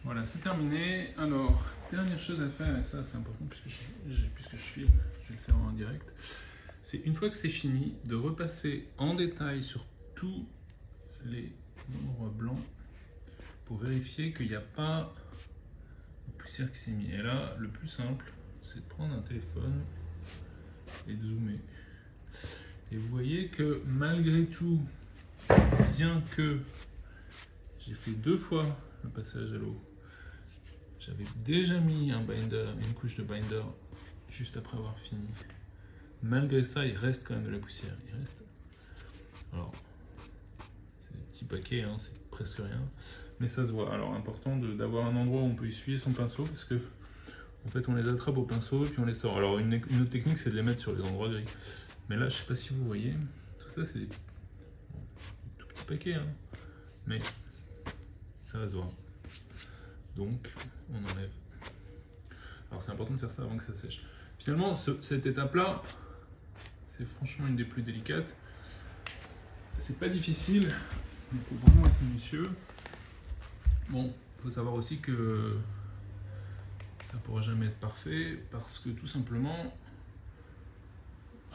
Voilà, c'est terminé. Alors, dernière chose à faire, et ça c'est important puisque je filme, je vais le faire en direct, c'est une fois que c'est fini, de repasser en détail sur tous les nombres blancs pour vérifier qu'il n'y a pas de poussière qui s'est mise. Et là, le plus simple, c'est de prendre un téléphone et de zoomer. Et vous voyez que malgré tout, bien que j'ai fait 2 fois le passage à l'eau, j'avais déjà mis un binder, une couche de binder juste après avoir fini. Malgré ça, il reste quand même de la poussière. Il reste. Alors, c'est des petits paquets, hein, c'est presque rien, mais ça se voit. Alors, important d'avoir un endroit où on peut essuyer son pinceau parce que, en fait, on les attrape au pinceau et puis on les sort. Alors, une autre technique, c'est de les mettre sur les endroits gris. Mais là, je sais pas si vous voyez, tout ça, c'est des tout petits paquets, hein, mais ça va se voir. Donc, on enlève. Alors, c'est important de faire ça avant que ça sèche. Finalement, cette étape-là, c'est franchement une des plus délicates. C'est pas difficile, mais il faut vraiment être minutieux. Bon, il faut savoir aussi que ça pourra jamais être parfait parce que tout simplement,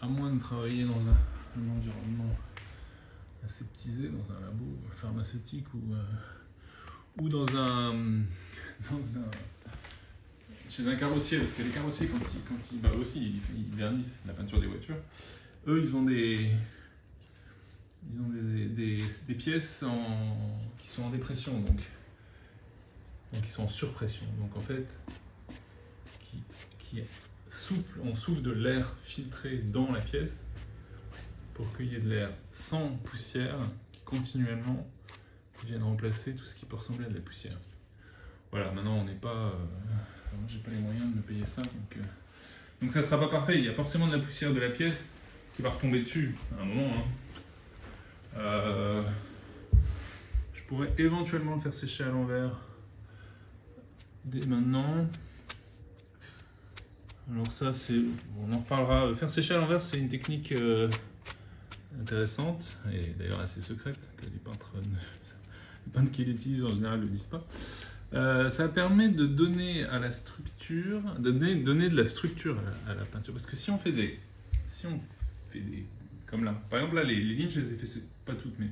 à moins de travailler dans un environnement aseptisé, dans un labo pharmaceutique ou chez un carrossier, parce que les carrossiers, quand ils aussi, ils vernissent la peinture des voitures, eux, ils ont des pièces qui sont en dépression, donc ils sont en surpression. Donc en fait, on souffle de l'air filtré dans la pièce pour qu'il y ait de l'air sans poussière qui continuellement vienne remplacer tout ce qui peut ressembler à de la poussière. Voilà, maintenant on n'est pas... moi j'ai pas les moyens de me payer ça, donc ça sera pas parfait. Il y a forcément de la poussière de la pièce qui va retomber dessus à un moment, hein. Je pourrais éventuellement le faire sécher à l'envers dès maintenant. Alors ça, on en reparlera. Faire sécher à l'envers, c'est une technique intéressante et d'ailleurs assez secrète que les peintres qui l'utilisent en général ne le disent pas. Ça permet de donner à la structure, donner de la structure à la peinture. Parce que si on fait des, comme là, par exemple là, les lignes, je les ai fait, pas toutes, mais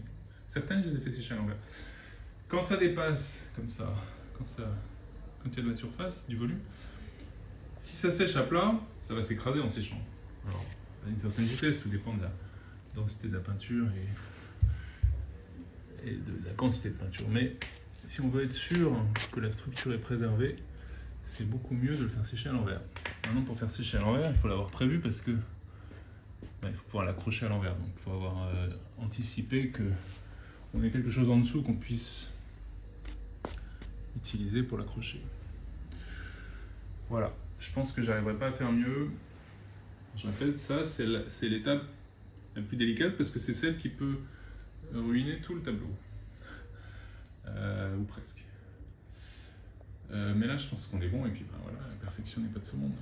certaines, je les ai fait sécher à l'envers. Quand ça dépasse comme ça, quand il y a de la surface, du volume, si ça sèche à plat, ça va s'écraser en séchant. Alors, à une certaine vitesse, tout dépend de la densité de la peinture et de la quantité de peinture. Mais si on veut être sûr que la structure est préservée, c'est beaucoup mieux de le faire sécher à l'envers. Maintenant, pour faire sécher à l'envers, il faut l'avoir prévu parce que il faut pouvoir l'accrocher à l'envers. Donc, il faut avoir anticipé qu'on ait quelque chose en dessous qu'on puisse utiliser pour l'accrocher. Voilà. Je pense que j'arriverai pas à faire mieux. Je répète, ça c'est l'étape la plus délicate parce que c'est celle qui peut ruiner tout le tableau. Ou presque. Mais là je pense qu'on est bon et puis ben, voilà, la perfection n'est pas de ce monde.